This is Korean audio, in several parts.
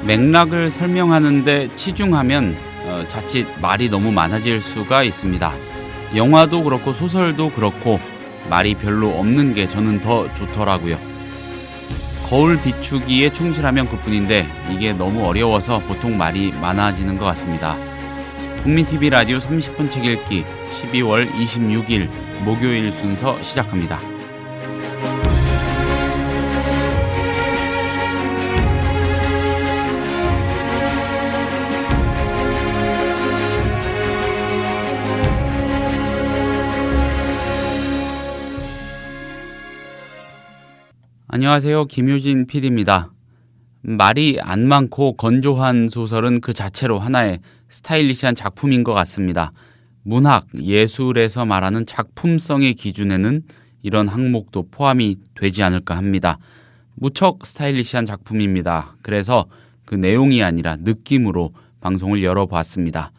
맥락을 설명하는데 치중하면 자칫 말이 너무 많아질 수가 있습니다. 영화도 그렇고 소설도 그렇고 말이 별로 없는 게 저는 더 좋더라고요. 거울 비추기에 충실하면 그뿐인데 이게 너무 어려워서 보통 말이 많아지는 것 같습니다. 국민TV 라디오 30분 책 읽기 12월 26일 목요일 순서 시작합니다. 안녕하세요. 김효진 PD입니다. 말이 안 많고 건조한 소설은 그 자체로 하나의 스타일리시한 작품인 것 같습니다. 문학, 예술에서 말하는 작품성의 기준에는 이런 항목도 포함이 되지 않을까 합니다. 무척 스타일리시한 작품입니다. 그래서 그 내용이 아니라 느낌으로 방송을 열어봤습니다.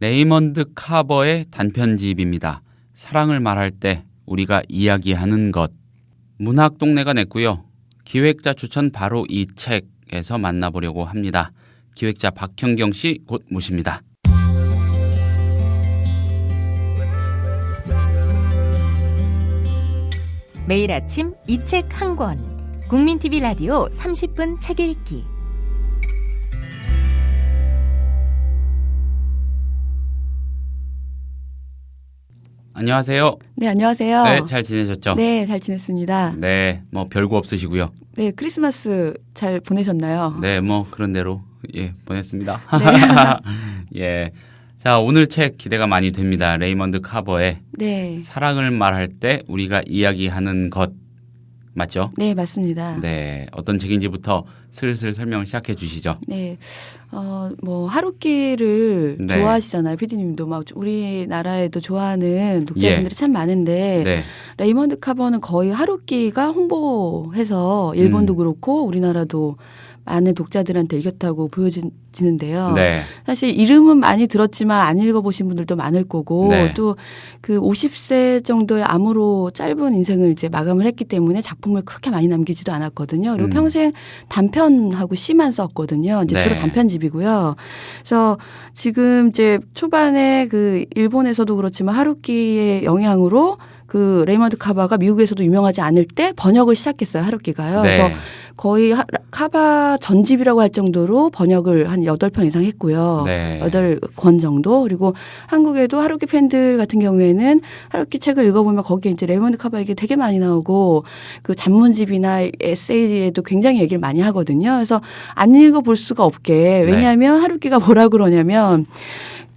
레이먼드 카버의 단편집입니다. 사랑을 말할 때 우리가 이야기하는 것. 문학 동네가 냈고요. 기획자 추천 바로 이 책에서 만나보려고 합니다. 기획자 박현경 씨 곧 모십니다. 매일 아침 이 책 한 권. 국민TV 라디오 30분 책 읽기. 안녕하세요. 네, 안녕하세요. 네, 잘 지내셨죠? 네, 잘 지냈습니다. 네, 뭐 별거 없으시고요. 네, 크리스마스 잘 보내셨나요? 네, 뭐 그런 대로 보냈습니다. 네. 예. 자, 오늘 책 기대가 많이 됩니다. 레이먼드 카버의 네. 사랑을 말할 때 우리가 이야기하는 것 맞죠? 네, 맞습니다. 네, 어떤 책인지부터 슬슬 설명을 시작해 주시죠. 네, 뭐 하루키를 네. 좋아하시잖아요, 피디님도 막 우리나라에도 좋아하는 독자분들이 참 많은데 네, 레이먼드 카버는 거의 하루키가 홍보해서 일본도 그렇고 우리나라도 많은 독자들한테 읽혔다고 보여지는데요. 네, 사실 이름은 많이 들었지만 안 읽어보신 분들도 많을 거고 네. 또 그 50세 정도의 암으로 짧은 인생을 이제 마감을 했기 때문에 작품을 그렇게 많이 남기지도 않았거든요. 그리고 평생 단편하고 시만 썼거든요. 이제 네. 주로 단편집이고요. 그래서 지금 이제 초반에 그 일본에서도 그렇지만 하루키의 영향으로 그 레이먼드 카바가 미국에서도 유명하지 않을 때 번역을 시작했어요. 하루키가요. 네. 그래서 거의 카바 전집이라고 할 정도로 번역을 한 8편 이상 했고요. 네. 8권 정도. 그리고 한국에도 하루키 팬들 같은 경우에는 하루키 책을 읽어보면 거기에 이제 레이먼드 카바 얘기 되게 많이 나오고 그 전문집이나 에세이에도 굉장히 얘기를 많이 하거든요. 그래서 안 읽어볼 수가 없게. 왜냐하면 하루키가 뭐라 그러냐면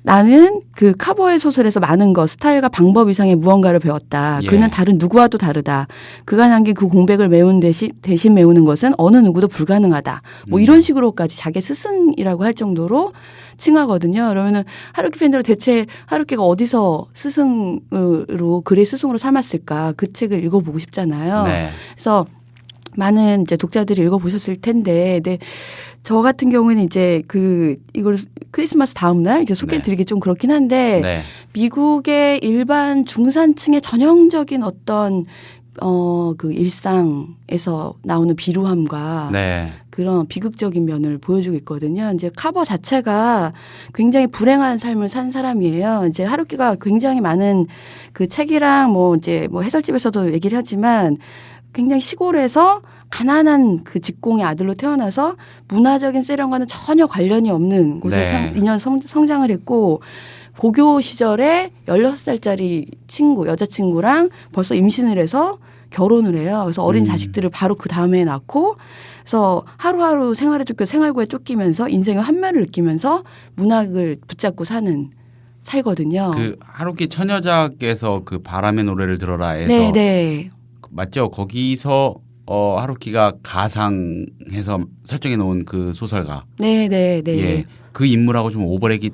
나는 그 카버의 소설에서 많은 것, 스타일과 방법 이상의 무언가를 배웠다. 예. 그는 다른 누구와도 다르다. 그가 남긴 그 공백을 메운 대신 메우는 것은 어느 누구도 불가능하다. 뭐 이런 식으로까지 자기 스승이라고 할 정도로 칭하거든요. 그러면은 하루키 팬들은 대체 하루키가 어디서 스승으로 글의 스승으로 삼았을까? 그 책을 읽어보고 싶잖아요. 네. 그래서 많은 이제 독자들이 읽어보셨을 텐데, 네. 저 같은 경우에는 이제 이걸 크리스마스 다음 날 이렇게 소개해드리기 좀 그렇긴 한데, 네. 미국의 일반 중산층의 전형적인 어떤, 그 일상에서 나오는 비루함과 네. 그런 비극적인 면을 보여주고 있거든요. 이제 카버 자체가 굉장히 불행한 삶을 산 사람이에요. 이제 하루키가 굉장히 많은 그 책이랑 뭐 이제 뭐 해설집에서도 얘기를 하지만 굉장히 시골에서 가난한 그 직공의 아들로 태어나서 문화적인 세련과는 전혀 관련이 없는 곳에서 네. 2년 성장을 했고 고교 시절에 16살짜리 여자친구랑 벌써 임신을 해서 결혼을 해요. 그래서 어린 자식들을 바로 그 다음에 낳고 그래서 하루하루 생활구에 쫓기면서 인생의 환멸을 느끼면서 문학을 붙잡고 살거든요. 그 하루키 처녀작에서 그 바람의 노래를 들어라에서 네. 맞죠? 거기서 하루키가 가상해서 설정해 놓은 그 소설가. 네. 예. 그 인물하고 좀 오버랩이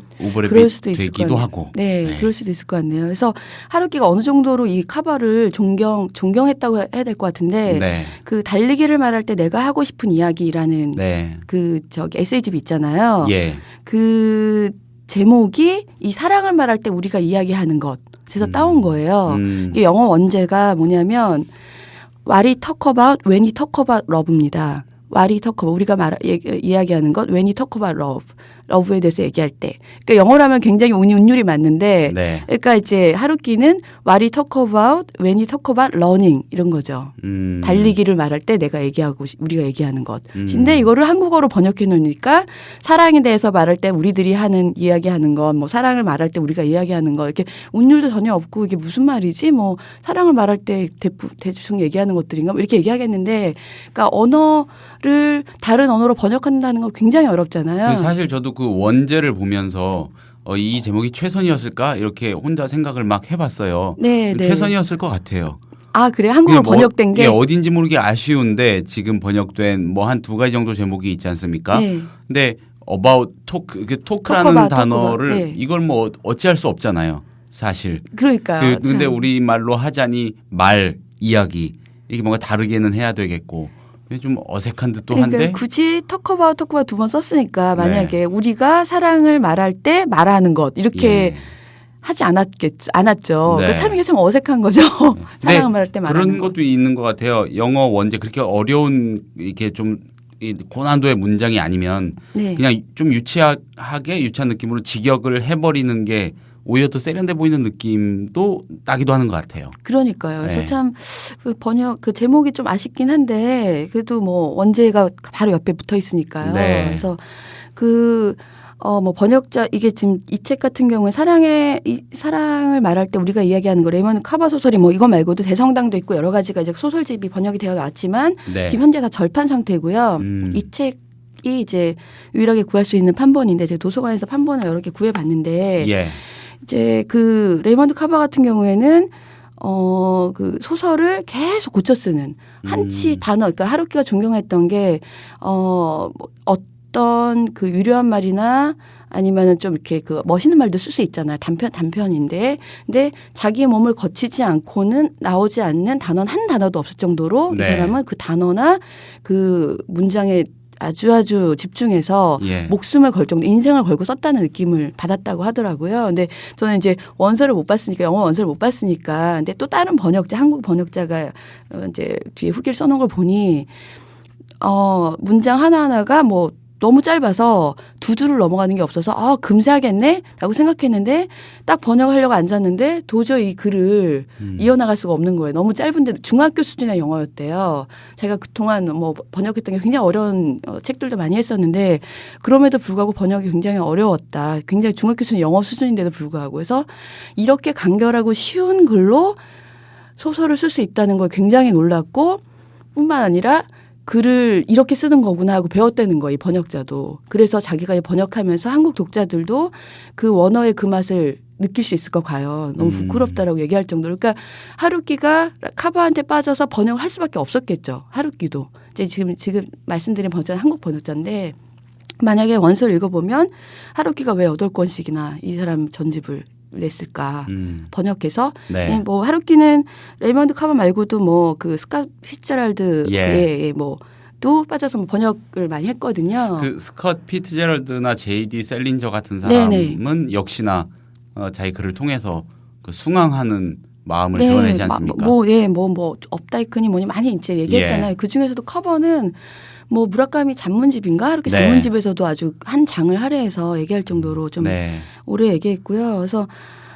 그럴 수도 있을 되기도 거네요. 하고. 네, 그럴 수도 있을 것 같네요. 그래서 하루키가 어느 정도로 이 카바를 존경했다고 해야 될 것 같은데 네. 그 달리기를 말할 때 내가 하고 싶은 이야기라는 네. 에세이집 있잖아요. 예. 그 제목이 이 사랑을 말할 때 우리가 이야기하는 것에서 따온 거예요. 이게 영어 원제가 뭐냐면 What he talk about when he talk about love입니다. Why talk about 우리가 이야기하는 것 When you talk about love. 러브에 대해서 얘기할 때. 그러니까 영어로 하면 굉장히 운율이 맞는데 네. 그러니까 이제 하루키는 What you talk about when you talk about running 이런 거죠. 달리기를 말할 때 내가 얘기하고 우리가 얘기하는 것. 근데 이거를 한국어로 번역해 놓으니까 사랑에 대해서 말할 때 우리들이 하는 이야기하는 것, 뭐 사랑을 말할 때 우리가 이야기하는 것 이렇게 운율도 전혀 없고 이게 무슨 말이지? 뭐 사랑을 말할 때 대충 얘기하는 것들인가? 뭐 이렇게 얘기하겠는데 그러니까 언어를 다른 언어로 번역한다는 거 굉장히 어렵잖아요. 사실 저도 그 원제를 보면서 이 제목이 최선이었을까 이렇게 혼자 생각을 막 해봤어요. 네, 네. 최선이었을 것 같아요. 아 그래 한국어 번역된 게 어딘지 모르게 아쉬운데 지금 번역된 뭐 한 두 가지 정도 제목이 있지 않습니까? 네. 근데 about talk 그 토크라는 단어를 네. 이걸 뭐 어찌할 수 없잖아요. 사실. 그러니까요. 근데 우리 말로 하자니 말 이야기 이게 뭔가 다르게는 해야 되겠고. 좀 어색한 듯도 한데 그러니까 굳이 터커바웃 두 번 썼으니까 만약에 네. 우리가 사랑을 말할 때 말하는 것 이렇게 하지 않았죠. 네. 그러니까 참 이게 좀 어색한 거죠. 사랑을 말할 때 말하는 그런 것도 있는 것 같아요. 영어 원제 그렇게 어려운 이렇게 좀 고난도의 문장이 아니면 네. 그냥 좀 유치한 느낌으로 직역을 해버리는 게 오히려 더 세련돼 보이는 느낌도 나기도 하는 것 같아요. 그러니까요. 그래서 네. 참 번역 그 제목이 좀 아쉽긴 한데 그래도 뭐 원제가 바로 옆에 붙어 있으니까요. 네. 그래서 뭐 번역자 이게 지금 이 책 같은 경우에 사랑을 말할 때 우리가 이야기하는 거 레이먼드 카바 소설이 뭐 이거 말고도 대성당도 있고 여러 가지가 이제 소설집이 번역이 되어 나왔지만 네. 지금 현재 다 절판 상태고요. 이 책이 이제 유일하게 구할 수 있는 판본인데 제가 도서관에서 판본을 여러 개 구해봤는데 예. 이제 그 레이먼드 카바 같은 경우에는 그 소설을 계속 고쳐 쓰는 한치 단어, 그러니까 하루키가 존경했던 게 어떤 그 유려한 말이나 아니면은 좀 이렇게 그 멋있는 말도 쓸 수 있잖아요. 단편인데. 근데 자기의 몸을 거치지 않고는 나오지 않는 단어는 한 단어도 없을 정도로 네. 이 사람은 그 단어나 그 문장에 아주 집중해서 목숨을 걸 정도 인생을 걸고 썼다는 느낌을 받았다고 하더라고요. 근데 저는 이제 원서를 못 봤으니까 영어 원서를 못 봤으니까 근데 또 다른 번역자 한국 번역자가 이제 뒤에 후기를 써놓은 걸 보니 문장 하나하나가 뭐 너무 짧아서 두 줄을 넘어가는 게 없어서 금세 하겠네 라고 생각했는데 딱 번역을 하려고 앉았는데 도저히 이 글을 이어나갈 수가 없는 거예요. 너무 짧은데 중학교 수준의 영어였대요. 제가 그동안 뭐 번역했던 게 굉장히 어려운 책들도 많이 했었는데 그럼에도 불구하고 번역이 굉장히 어려웠다. 굉장히 중학교 수준 영어 수준인데도 불구하고 해서 이렇게 간결하고 쉬운 글로 소설을 쓸 수 있다는 걸 굉장히 놀랐고 뿐만 아니라 글을 이렇게 쓰는 거구나 하고 배웠다는 거예요. 이 번역자도. 그래서 자기가 번역하면서 한국 독자들도 그 원어의 그 맛을 느낄 수 있을 것 같아요. 너무 부끄럽다라고 얘기할 정도로. 그러니까 하루키가 카바한테 빠져서 번역을 할 수밖에 없었겠죠. 하루키도. 이제 지금 말씀드린 번역자는 한국 번역자인데 만약에 원서를 읽어보면 하루키가 왜 8권씩이나 이 사람 전집을 냈을까 번역해서 네. 뭐 하루키는 레이먼드 카바 말고도 뭐 그 스캇 피츠제럴드의 뭐도 빠져서 뭐 번역을 많이 했거든요. 그 스캇 피츠제럴드나 J.D. 셀린저 같은 사람은 네네. 역시나 자기 글을 통해서 그 숭앙하는 마음을 드러내지 않습니까? 뭐 업다이크니 뭐니 많이 이제 얘기했잖아요. 그 중에서도 커버는 뭐 무라카미 전문집인가 이렇게 네. 전문집에서도 아주 한 장을 할애해서 얘기할 정도로 좀 오래 얘기했고요. 그래서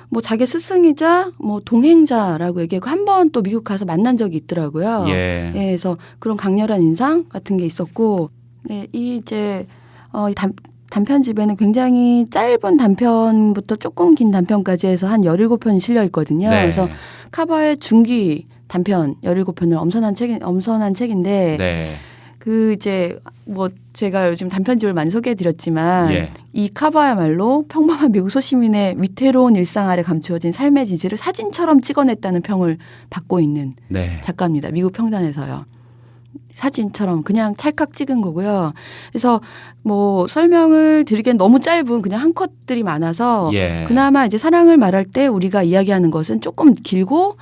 뭐 자기 스승이자 뭐 동행자라고 얘기하고 한 번 또 미국 가서 만난 적이 있더라고요. 그래서 그런 강렬한 인상 같은 게 있었고, 이 이제 이 단편집에는 굉장히 짧은 단편부터 조금 긴 단편까지 해서 한 17편이 실려 있거든요. 그래서 카바의 중기 단편 17편을 엄선한 책인데 그 이제 뭐 제가 요즘 단편집을 많이 소개해 드렸지만 이 카바야말로 평범한 미국 소시민의 위태로운 일상 아래 감추어진 삶의 지지를 사진처럼 찍어냈다는 평을 받고 있는 작가입니다. 미국 평단에서요. 사진처럼 그냥 찰칵 찍은 거고요. 그래서 뭐 설명을 드리기엔 너무 짧은 그냥 한 컷들이 많아서 그나마 이제 사랑을 말할 때 우리가 이야기하는 것은 조금 길고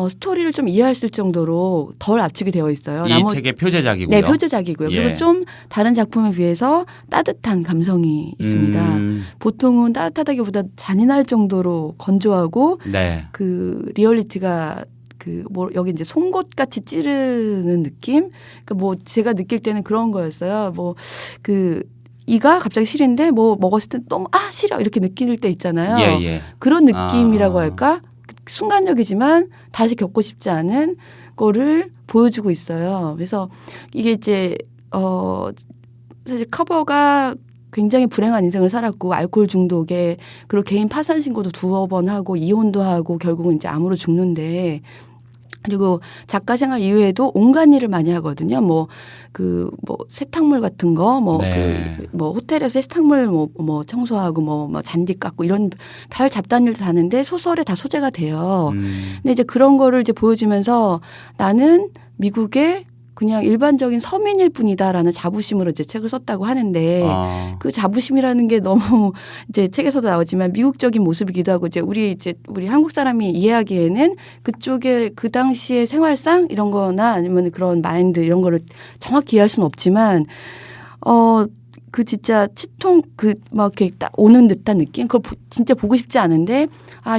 스토리를 좀 이해할 수 있을 정도로 덜 압축이 되어 있어요. 이 책의 표제작이고요. 네, 표제작이고요. 그리고 좀 다른 작품에 비해서 따뜻한 감성이 있습니다. 보통은 따뜻하다기보다 잔인할 정도로 건조하고 그 리얼리티가 여기 이제 송곳 같이 찌르는 느낌? 그러니까 뭐 제가 느낄 때는 그런 거였어요. 이가 갑자기 시린데 뭐 먹었을 때 너무 싫어 이렇게 느낄 때 있잖아요. 예, 예. 그런 느낌이라고 할까? 순간적이지만 다시 겪고 싶지 않은 거를 보여주고 있어요. 그래서 이게 이제 사실 커버가 굉장히 불행한 인생을 살았고 알코올 중독에 그리고 개인 파산 신고도 2번 하고 이혼도 하고 결국은 이제 암으로 죽는데 그리고 작가 생활 이후에도 온갖 일을 많이 하거든요. 세탁물 같은 거, 호텔에서 세탁물 청소하고 잔디 깎고 이런 별 잡다한 일도 하는데 소설에 다 소재가 돼요. 근데 이제 그런 거를 이제 보여주면서 나는 미국의 그냥 일반적인 서민일 뿐이다라는 자부심으로 이제 책을 썼다고 하는데 그 자부심이라는 게 너무 이제 책에서도 나오지만 미국적인 모습이기도 하고 이제 우리 한국 사람이 이해하기에는 그쪽에 그 당시의 생활상 이런 거나 아니면 그런 마인드 이런 거를 정확히 이해할 수는 없지만 진짜 치통 이렇게 딱 오는 듯한 느낌 그걸 진짜 보고 싶지 않은데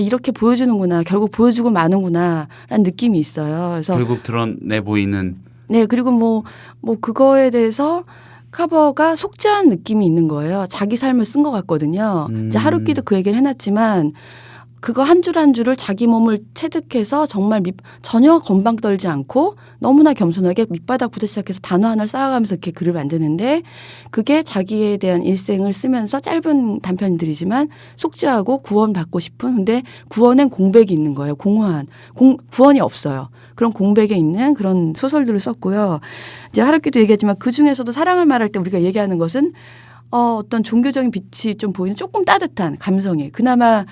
이렇게 보여주는구나 결국 보여주고 마는구나라는 느낌이 있어요. 그래서 결국 드러내 보이는 네, 그리고 그거에 대해서 카버가 속죄한 느낌이 있는 거예요. 자기 삶을 쓴 것 같거든요. 이제 하루키도 그 얘기를 해놨지만 그거 한 줄 한 줄을 자기 몸을 체득해서 정말 전혀 건방 떨지 않고 너무나 겸손하게 밑바닥부터 시작해서 단어 하나를 쌓아가면서 이렇게 글을 만드는데 그게 자기에 대한 일생을 쓰면서 짧은 단편들이지만 속죄하고 구원받고 싶은 근데 구원엔 공백이 있는 거예요. 공허한. 구원이 없어요. 그런 공백에 있는 그런 소설들을 썼고요. 이제 하루키도 얘기하지만 그중에서도 사랑을 말할 때 우리가 얘기하는 것은 어떤 종교적인 빛이 좀 보이는 조금 따뜻한 감성이 그나마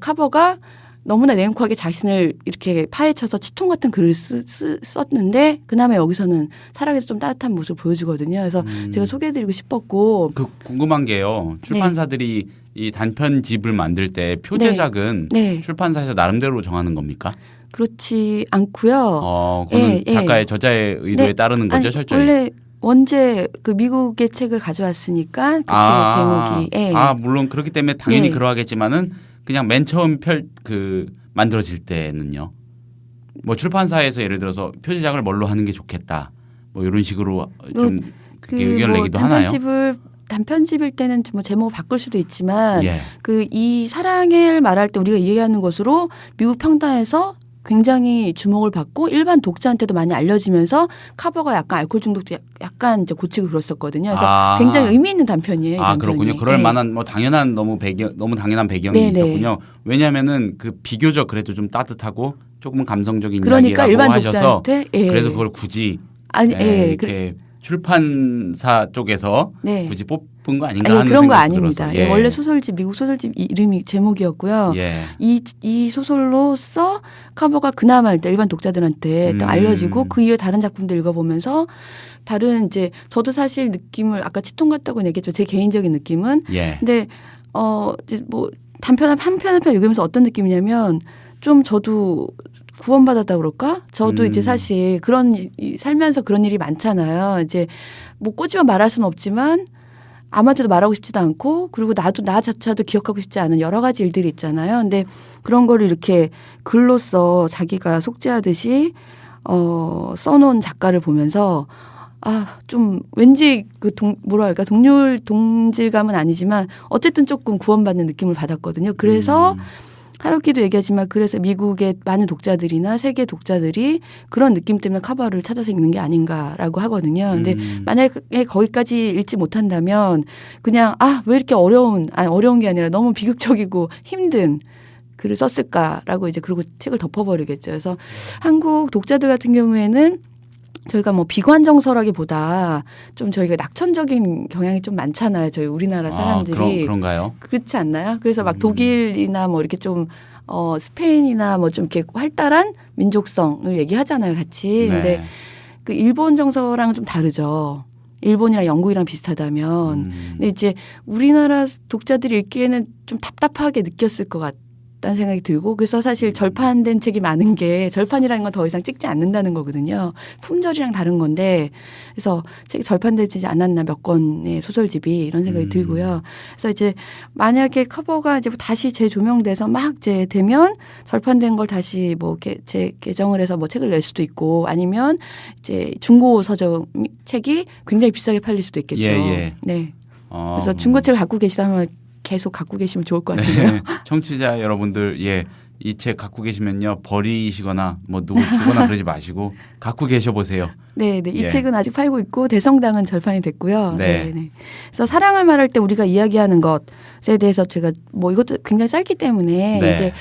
카버가 너무나 냉혹하게 자신을 이렇게 파헤쳐서 치통 같은 글을 썼는데 그나마 여기서는 살아계서 좀 따뜻한 모습을 보여주거든요. 그래서 제가 소개해드리고 싶었고 궁금한 게요. 출판사들이 이 단편집을 만들 때 표제작은 출판사에서 나름대로 정하는 겁니까? 그렇지 않고요. 그거는 작가의 저자의 의도에 따르는 거죠, 철저히. 원래 원제 미국의 책을 가져왔으니까 그 책의 제목이 물론 그렇기 때문에 당연히 그러하겠지만은 그냥 맨 처음 만들어질 때는요. 출판사에서 예를 들어서 표제작을 뭘로 하는 게 좋겠다. 이런 식으로 좀 그게 의견을 내기도 하나요? 단편집일 때는 제목을 바꿀 수도 있지만 이 사랑을 말할 때 우리가 이해하는 것으로 미국 평단에서 굉장히 주목을 받고 일반 독자한테도 많이 알려지면서 카버가 약간 알코올 중독도 약간 이제 고치고 그랬었거든요. 그래서 굉장히 의미 있는 단편이에요. 그렇군요. 그럴 만한 당연한 너무 당연한 배경이 있었군요. 왜냐하면은 비교적 그래도 좀 따뜻하고 조금은 감성적인 그러니까 이야기라고 일반 하셔서 독자한테 그래서 그걸 굳이 이렇게 출판사 쪽에서 굳이 뽑은 거 아닌가 하는 그런 거 생각도 아닙니다. 들어서. 원래 미국 소설집 이름이 제목이었고요. 이 소설로서 카버가 그나마 일반 독자들한테 알려지고 그 이후에 다른 작품들 읽어보면서 다른 이제 저도 사실 느낌을 아까 치통 같다고 얘기했죠. 제 개인적인 느낌은. 근데 이제 단편 한 편 읽으면서 어떤 느낌이냐면 좀 저도 구원받았다 그럴까? 저도 이제 사실 살면서 그런 일이 많잖아요. 이제 꼬집어 말할 수는 없지만 아무한테도 말하고 싶지도 않고 그리고 나조차도 기억하고 싶지 않은 여러 가지 일들이 있잖아요. 근데 그런 거를 이렇게 글로써 자기가 속죄하듯이 써놓은 작가를 보면서 좀 왠지 동질감은 아니지만 어쨌든 조금 구원받는 느낌을 받았거든요. 그래서 하루키도 얘기하지만 그래서 미국의 많은 독자들이나 세계 독자들이 그런 느낌 때문에 카버를 찾아서 읽는 게 아닌가라고 하거든요. 근데 만약에 거기까지 읽지 못한다면 그냥 왜 이렇게 어려운 게 아니라 너무 비극적이고 힘든 글을 썼을까라고 이제 그리고 책을 덮어버리겠죠. 그래서 한국 독자들 같은 경우에는 저희가 비관정서라기보다 좀 저희가 낙천적인 경향이 좀 많잖아요. 저희 우리나라 사람들이. 그런가요? 그렇지 않나요? 그래서 독일이나 이렇게 좀 스페인이나 좀 이렇게 활달한 민족성을 얘기하잖아요. 같이. 근데 그 일본 정서랑은 좀 다르죠. 일본이랑 영국이랑 비슷하다면. 근데 이제 우리나라 독자들이 읽기에는 좀 답답하게 느꼈을 것 다는 생각이 들고 그래서 사실 절판된 책이 많은 게 절판이라는 건 더 이상 찍지 않는다는 거거든요. 품절이랑 다른 건데 그래서 책이 절판되지 않았나 몇 권의 소설집이 이런 생각이 들고요. 그래서 이제 만약에 커버가 이제 다시 재조명돼서 막 이제 되면 절판된 걸 다시 뭐 재개정을 해서 뭐 책을 낼 수도 있고 아니면 이제 중고 서적 책이 굉장히 비싸게 팔릴 수도 있겠죠. 예. 네. 그래서 중고책을 갖고 계시다면 계속 갖고 계시면 좋을 것 같아요. 네. 청취자 여러분들, 이 책 갖고 계시면요 버리시거나 뭐 누구 주거나 그러지 마시고 갖고 계셔 보세요. 네. 이 책은 아직 팔고 있고 대성당은 절판이 됐고요. 네. 그래서 사랑을 말할 때 우리가 이야기하는 것에 대해서 제가 뭐 이것도 굉장히 짧기 때문에 이제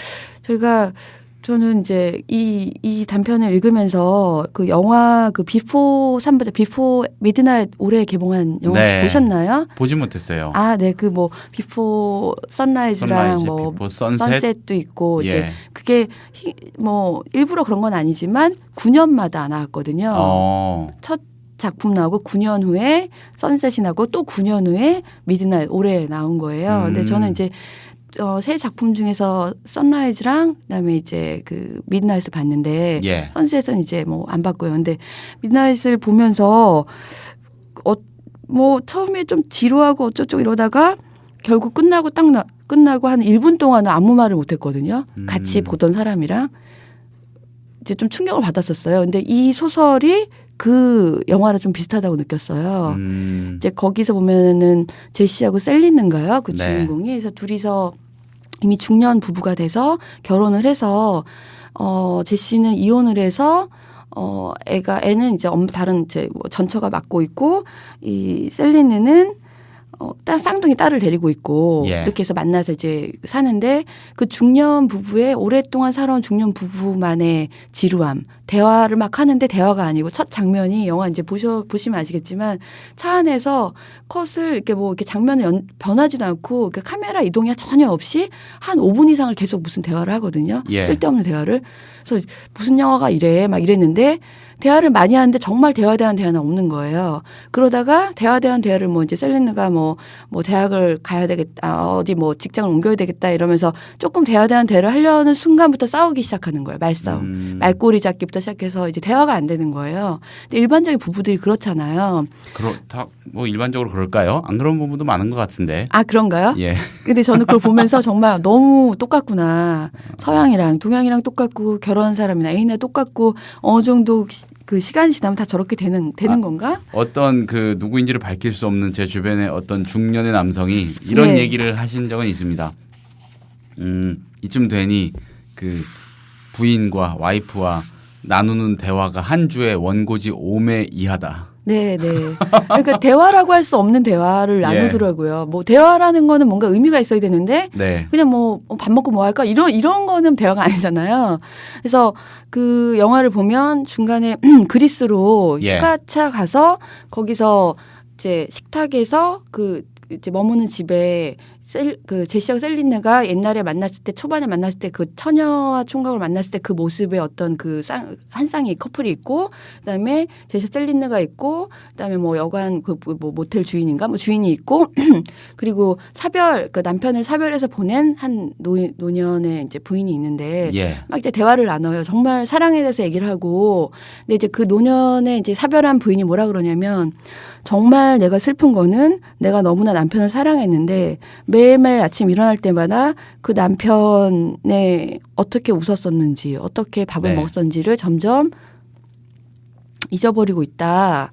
저는 이제 이 단편을 읽으면서 그 영화 그 비포 3부작 비포 미드나잇 올해 개봉한 영화 혹시 보셨나요? 보지 못했어요. 네. 그 뭐 비포 선라이즈랑 뭐 비포 선셋도 있고 이제 그게 뭐 일부러 그런 건 아니지만 9년마다 나왔거든요. 첫 작품 나오고 9년 후에 선셋이 나고 또 9년 후에 미드나잇 올해 나온 거예요. 근데 저는 이제 세 작품 중에서 선라이즈랑 그다음에 이제 그 미드나잇을 봤는데 선셋은 이제 뭐 안 봤고요. 근데 미드나잇을 보면서 뭐 처음에 좀 지루하고 어쩌고 이러다가 결국 끝나고 한 1분 동안은 아무 말을 못 했거든요. 같이 보던 사람이랑 이제 좀 충격을 받았었어요. 근데 이 소설이 그 영화랑 좀 비슷하다고 느꼈어요. 이제 거기서 보면은 제시하고 셀린인가요? 그 주인공이. 그래서 둘이서 이미 중년 부부가 돼서 결혼을 해서 제시는 이혼을 해서 애는 이제 다른 이제 뭐 전처가 맡고 있고 이 셀린은 쌍둥이 딸을 데리고 있고 이렇게 해서 만나서 이제 사는데 그 중년 부부의 오랫동안 살아온 중년 부부만의 지루함 대화를 막 하는데 대화가 아니고 첫 장면이 영화 이제 보시면 아시겠지만 차 안에서 컷을 이렇게 뭐 이렇게 장면을 변하지도 않고 그 카메라 이동이 전혀 없이 한 5분 이상을 계속 무슨 대화를 하거든요. 쓸데없는 대화를. 그래서 무슨 영화가 이래 막 이랬는데 대화를 많이 하는데 정말 대화에 대한 대화는 없는 거예요. 그러다가 대화에 대한 대화를 뭐 이제 셀린느가 뭐 대학을 가야 되겠다, 어디 뭐 직장을 옮겨야 되겠다 이러면서 조금 대화에 대한 대화를 하려는 순간부터 싸우기 시작하는 거예요. 말싸움. 말꼬리 잡기부터 시작해서 이제 대화가 안 되는 거예요. 근데 일반적인 부부들이 그렇잖아요. 다 뭐 일반적으로 그럴까요? 안 그런 부부도 많은 것 같은데. 그런가요? 근데 저는 그걸 보면서 정말 너무 똑같구나. 서양이랑 동양이랑 똑같고 결혼한 사람이나 애인이나 똑같고 어느 정도 그 시간이 지나면 다 저렇게 되는 건가? 어떤 그 누구인지를 밝힐 수 없는 제 주변의 어떤 중년의 남성이 이런 얘기를 하신 적은 있습니다. 이쯤 되니 그 부인과 와이프와 나누는 대화가 한 주에 원고지 5매 이하다. 네. 그러니까 대화라고 할 수 없는 대화를 나누더라고요. 뭐 대화라는 거는 뭔가 의미가 있어야 되는데 그냥 뭐 밥 먹고 뭐 할까 이런 거는 대화가 아니잖아요. 그래서 그 영화를 보면 중간에 그리스로 휴가차 가서 거기서 이제 식탁에서 그 이제 머무는 집에 그 제시하고 셀린느가 옛날에 만났을 때 초반에 만났을 때 그 처녀와 총각을 만났을 때 그 모습의 어떤 그 한 쌍의 커플이 있고 그다음에 제시 셀린느가 있고 그다음에 뭐 여관 그 뭐 모텔 주인인가 뭐 주인이 있고 그리고 그 남편을 사별해서 보낸 한 노년의 이제 부인이 있는데 막 이제 대화를 나눠요. 정말 사랑에 대해서 얘기를 하고 근데 이제 그 노년의 이제 사별한 부인이 뭐라 그러냐면 정말 내가 슬픈 거는 내가 너무나 남편을 사랑했는데 매일매일 아침 일어날 때마다 그 남편의 어떻게 웃었었는지 어떻게 밥을 먹었는지를 점점 잊어버리고 있다.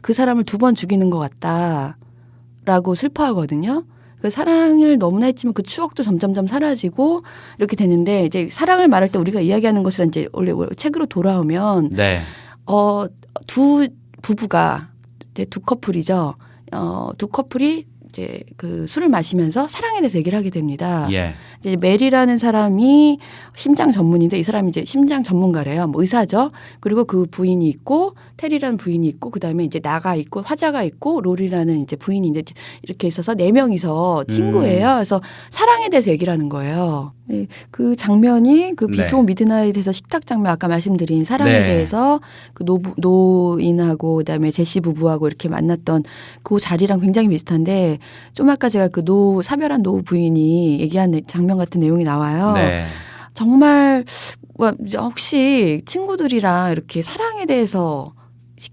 그 사람을 2번 죽이는 것 같다라고 슬퍼하거든요. 그 사랑을 너무나 했지만 그 추억도 점점점 사라지고 이렇게 되는데 이제 사랑을 말할 때 우리가 이야기하는 것은 이제 원래 책으로 돌아오면 두 부부가 두 커플이죠. 두 커플이 이제 그 술을 마시면서 사랑에 대해서 얘기를 하게 됩니다. 이제 메리라는 사람이 심장 전문인데 이 사람이 이제 심장 전문가래요. 뭐 의사죠. 그리고 그 부인이 있고 테리라는 부인이 있고 그다음에 이제 나가 있고 화자가 있고 롤이라는 이제 부인이 이제 이렇게 있어서 4명이서 친구예요. 그래서 사랑에 대해서 얘기를 하는 거예요. 그 장면이 그 비포 미드나잇에서 식탁 장면 아까 말씀드린 사랑에 대해서 그 노인하고 그다음에 제시 부부하고 이렇게 만났던 그 자리랑 굉장히 비슷한데 좀 아까 제가 그 사별한 노 부인이 얘기한 장면 장면 같은 내용이 나와요. 네. 정말 혹시 친구들이랑 이렇게 사랑에 대해서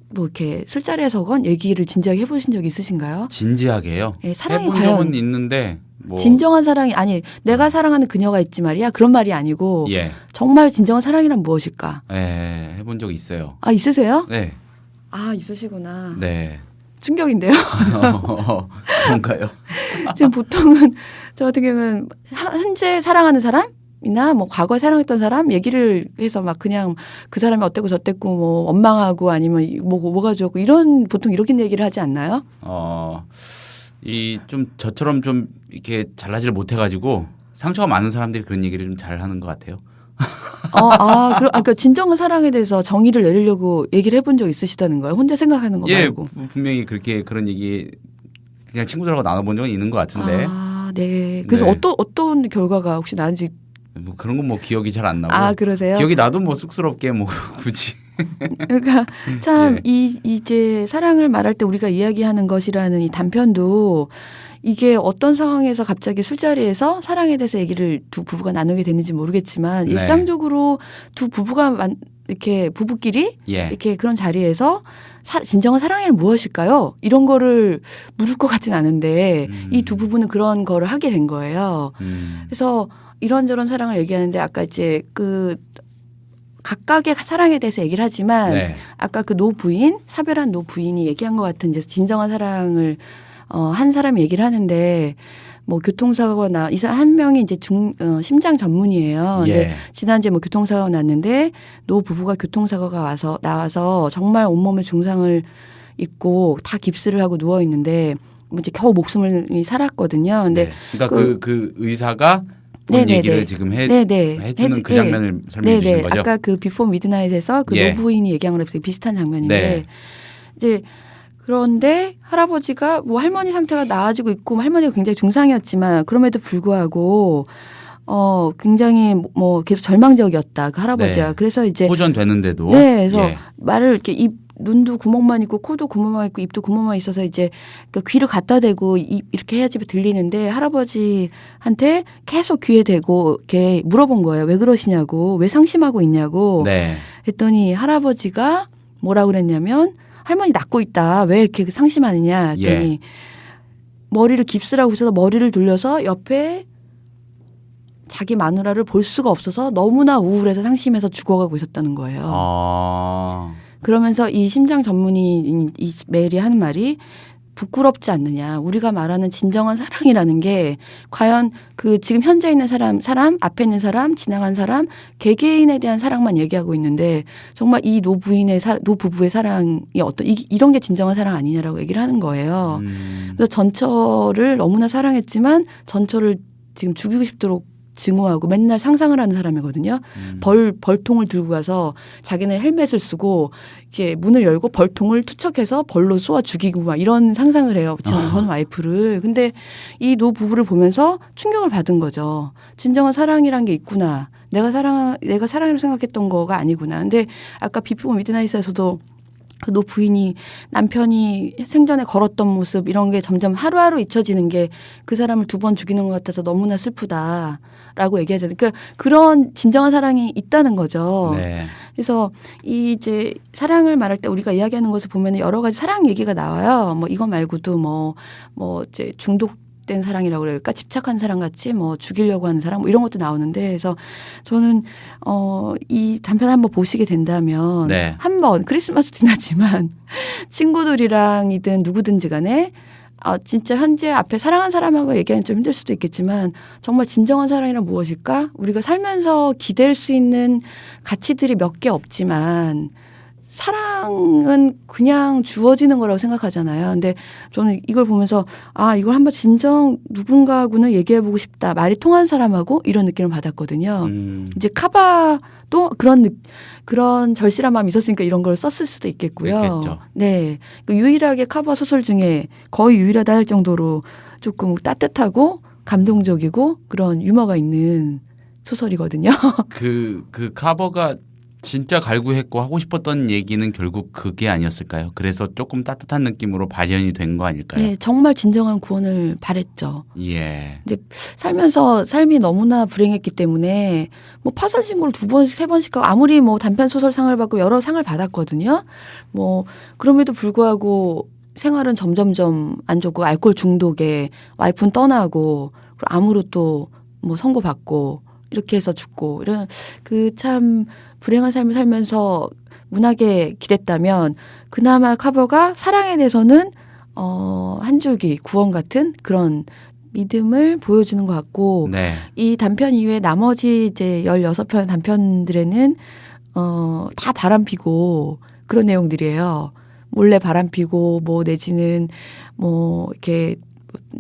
뭐 이렇게 술자리에서건 얘기를 진지하게 해보신 적 있으신가요? 진지하게요? 예, 사랑이 해본 과연 적은 있는데 뭐 진정한 사랑이 아니 내가 사랑하는 그녀가 있지 말이야 그런 말이 아니고 예. 정말 진정한 사랑이란 무엇일까? 예, 해본 적 있어요. 아 있으세요? 네. 아 있으시구나. 네. 충격인데요. 그런가요? 지금 보통은 저 같은 경우는 현재 사랑하는 사람이나 뭐 과거에 사랑했던 사람 얘기를 해서 막 그냥 그 사람이 어땠고 저땠고 뭐 원망하고 아니면 뭐가 좋고 이런 보통 이렇게 얘기를 하지 않나요? 이 좀 저처럼 좀 이렇게 잘나지를 못해가지고 상처가 많은 사람들이 그런 얘기를 좀 잘하는 것 같아요. 그러니까 진정한 사랑에 대해서 정의를 내리려고 얘기를 해본 적 있으시다는 거예요? 혼자 생각하는 거 말고. 분명히 그런 얘기 그냥 친구들하고 나눠본 적은 있는 것 같은데. 네. 그래서 네. 어떤 결과가 혹시 나는지. 뭐 그런 건 뭐 기억이 잘 안 나고. 그러세요? 기억이 나도 뭐 쑥스럽게 뭐 굳이. 그러니까 참 예. 이제 사랑을 말할 때 우리가 이야기하는 것이라는 이 단편도 이게 어떤 상황에서 갑자기 술자리에서 사랑에 대해서 얘기를 두 부부가 나누게 됐는지 모르겠지만 네. 일상적으로 두 부부가 이렇게 부부끼리 예. 이렇게 그런 자리에서 진정한 사랑이란 무엇일까요? 이런 거를 물을 것 같진 않은데 이 두 부부는 그런 거를 하게 된 거예요. 그래서 이런저런 사랑을 얘기하는데 아까 이제 각각의 사랑에 대해서 얘기를 하지만 네. 아까 그 노부인 사별한 노부인이 얘기한 것 같은 이제 진정한 사랑을 한 사람이 얘기를 하는데 뭐 교통사고가 한 명이 이제 심장 전문이에요. 예. 근데 지난주에 뭐 교통사고가 났는데 노 부부가 교통사고가 나와서 정말 온몸에 중상을 입고 다 깁스를 하고 누워 있는데 뭐 이제 겨우 목숨을 살았거든요. 근데 네. 그러니까 그 의사가 본 얘기를 지금 해주는 그 장면을 설명해 주시는 거죠. 아까 그 비포 미드나잇에서 그 예. 노부인이 얘기한 거랑 비슷한 장면인데 네. 이제 그런데 할아버지가 뭐 할머니 상태가 나아지고 있고 할머니가 굉장히 중상이었지만 그럼에도 불구하고 굉장히 뭐 계속 절망적이었다 그 할아버지가. 네. 그래서 이제 호전되는데도. 그래서 예. 말을 이렇게 눈도 구멍만 있고 코도 구멍만 있고 입도 구멍만 있어서 이제 그 귀를 갖다 대고 이렇게 해야지 들리는데 할아버지한테 계속 귀에 대고 이렇게 물어본 거예요. 왜 그러시냐고, 왜 상심하고 있냐고. 네. 했더니 할아버지가 뭐라 그랬냐면 할머니 낫고 있다. 왜 이렇게 상심하느냐 했더니 예. 머리를 깁스라고 해서 머리를 돌려서 옆에 자기 마누라를 볼 수가 없어서 너무나 우울해서 상심해서 죽어가고 있었다는 거예요. 그러면서 이 심장 전문의 이 메일이 하는 말이 부끄럽지 않느냐. 우리가 말하는 진정한 사랑이라는 게 과연 그 지금 현재 있는 사람, 앞에 있는 사람, 지나간 사람, 개개인에 대한 사랑만 얘기하고 있는데 정말 이 노부부의 사랑이 이런 게 진정한 사랑 아니냐라고 얘기를 하는 거예요. 그래서 전처를 너무나 사랑했지만 전처를 지금 죽이고 싶도록 증오하고 맨날 상상을 하는 사람이거든요. 벌통을 들고 가서 자기는 헬멧을 쓰고 이제 문을 열고 벌통을 투척해서 벌로 쏘아 죽이고 막 이런 상상을 해요. 전 와이프를. 근데 이 노 부부를 보면서 충격을 받은 거죠. 진정한 사랑이란 게 있구나. 내가 사랑이라고 생각했던 거가 아니구나. 근데 아까 비포 미드나잇에서도 그 노 부인이 남편이 생전에 걸었던 모습 이런 게 점점 하루하루 잊혀지는 게 그 사람을 2번 죽이는 것 같아서 너무나 슬프다라고 얘기하잖아요. 그러니까 그런 진정한 사랑이 있다는 거죠. 네. 그래서 이제 사랑을 말할 때 우리가 이야기하는 것을 보면 여러 가지 사랑 얘기가 나와요. 뭐 이거 말고도 뭐 이제 중독된 사랑이라고 그럴까 집착한 사랑 같이 뭐 죽이려고 하는 사랑 뭐 이런 것도 나오는데 그래서 저는 이 단편 한번 보시게 된다면 네. 한번 크리스마스 지났지만 친구들이랑이든 누구든지 간에 진짜 현재 앞에 사랑한 사람하고 얘기하는 좀 힘들 수도 있겠지만 정말 진정한 사랑이란 무엇일까? 우리가 살면서 기댈 수 있는 가치들이 몇 개 없지만 사랑은 그냥 주어지는 거라고 생각하잖아요. 근데 저는 이걸 보면서 이걸 한번 진정 누군가하고는 얘기해보고 싶다. 말이 통한 사람하고 이런 느낌을 받았거든요. 이제 카바도 그런 절실한 마음이 있었으니까 이런 걸 썼을 수도 있겠고요. 있겠죠. 네. 유일하게 카바 소설 중에 거의 유일하다 할 정도로 조금 따뜻하고 감동적이고 그런 유머가 있는 소설이거든요. 그 카버가 진짜 갈구했고 하고 싶었던 얘기는 결국 그게 아니었을까요? 그래서 조금 따뜻한 느낌으로 발현이 된 거 아닐까요? 네, 정말 진정한 구원을 바랬죠. 예. 근데 살면서 삶이 너무나 불행했기 때문에 뭐 파산 신고를 2번씩 3번씩 하고 아무리 뭐 단편 소설상을 받고 여러 상을 받았거든요. 뭐 그럼에도 불구하고 생활은 점점점 안 좋고 알코올 중독에 와이프는 떠나고 그리고 암으로 또 뭐 선고받고 이렇게 해서 죽고 이런 그 참 불행한 삶을 살면서 문학에 기댔다면 그나마 카버가 사랑에 대해서는 한 줄기 구원 같은 그런 믿음을 보여주는 것 같고 네. 이 단편 이외에 나머지 이제 16편 단편들에는 다 바람피고 그런 내용들이에요. 몰래 바람피고 뭐 내지는 뭐 이렇게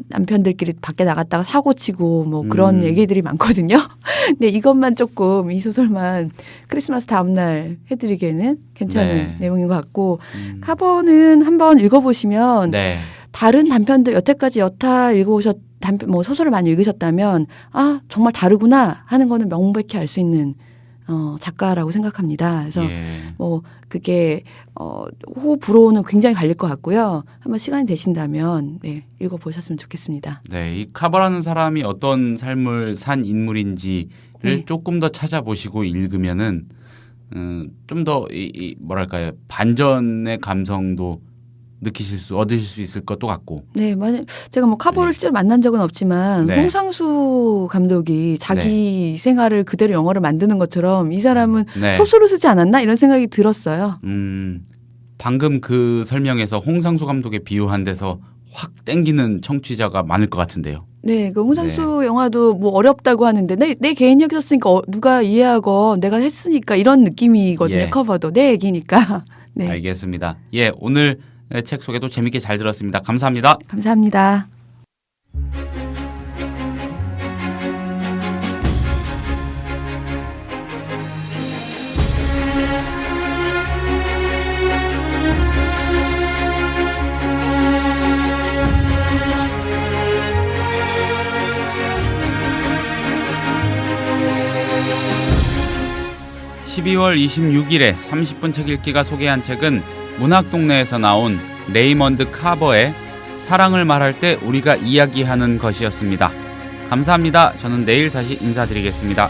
남편들끼리 밖에 나갔다가 사고 치고 뭐 그런 얘기들이 많거든요. 근데 이것만 조금 이 소설만 크리스마스 다음날 해드리기에는 괜찮은 네. 내용인 것 같고 카버는 한번 읽어보시면 네. 다른 단편들 여태까지 여타 읽어오셨 단편 뭐 소설을 많이 읽으셨다면 아 정말 다르구나 하는 거는 명백히 알 수 있는 작가라고 생각합니다. 그래서 예. 뭐 그게 호불호는 굉장히 갈릴 것 같고요. 한번 시간이 되신다면 네, 읽어보셨으면 좋겠습니다. 네, 이 카버라는 사람이 어떤 삶을 산 인물인지를 네. 조금 더 찾아보시고 읽으면은 좀 더 이 뭐랄까요 반전의 감성도 얻으실 수 있을 것도 같고. 네, 만약 제가 뭐 카버를 네. 실제로 만난 적은 없지만 네. 홍상수 감독이 자기 생활을 그대로 영화로 만드는 것처럼 이 사람은 네. 소설을 쓰지 않았나 이런 생각이 들었어요. 방금 그 설명에서 홍상수 감독에 비유한 데서 확 땡기는 청취자가 많을 것 같은데요. 네, 그 홍상수 영화도 뭐 어렵다고 하는데 내 개인력이 썼으니까 누가 이해하고 내가 했으니까 이런 느낌이거든요. 예. 커버도 내 얘기니까. 네, 알겠습니다. 예, 오늘 책 소개도 재밌게 잘 들었습니다. 감사합니다. 감사합니다. (12월 26일에) 30분 책 읽기가 소개한 책은 문학동네에서 나온 레이먼드 카버의 사랑을 말할 때 우리가 이야기하는 것이었습니다. 감사합니다. 저는 내일 다시 인사드리겠습니다.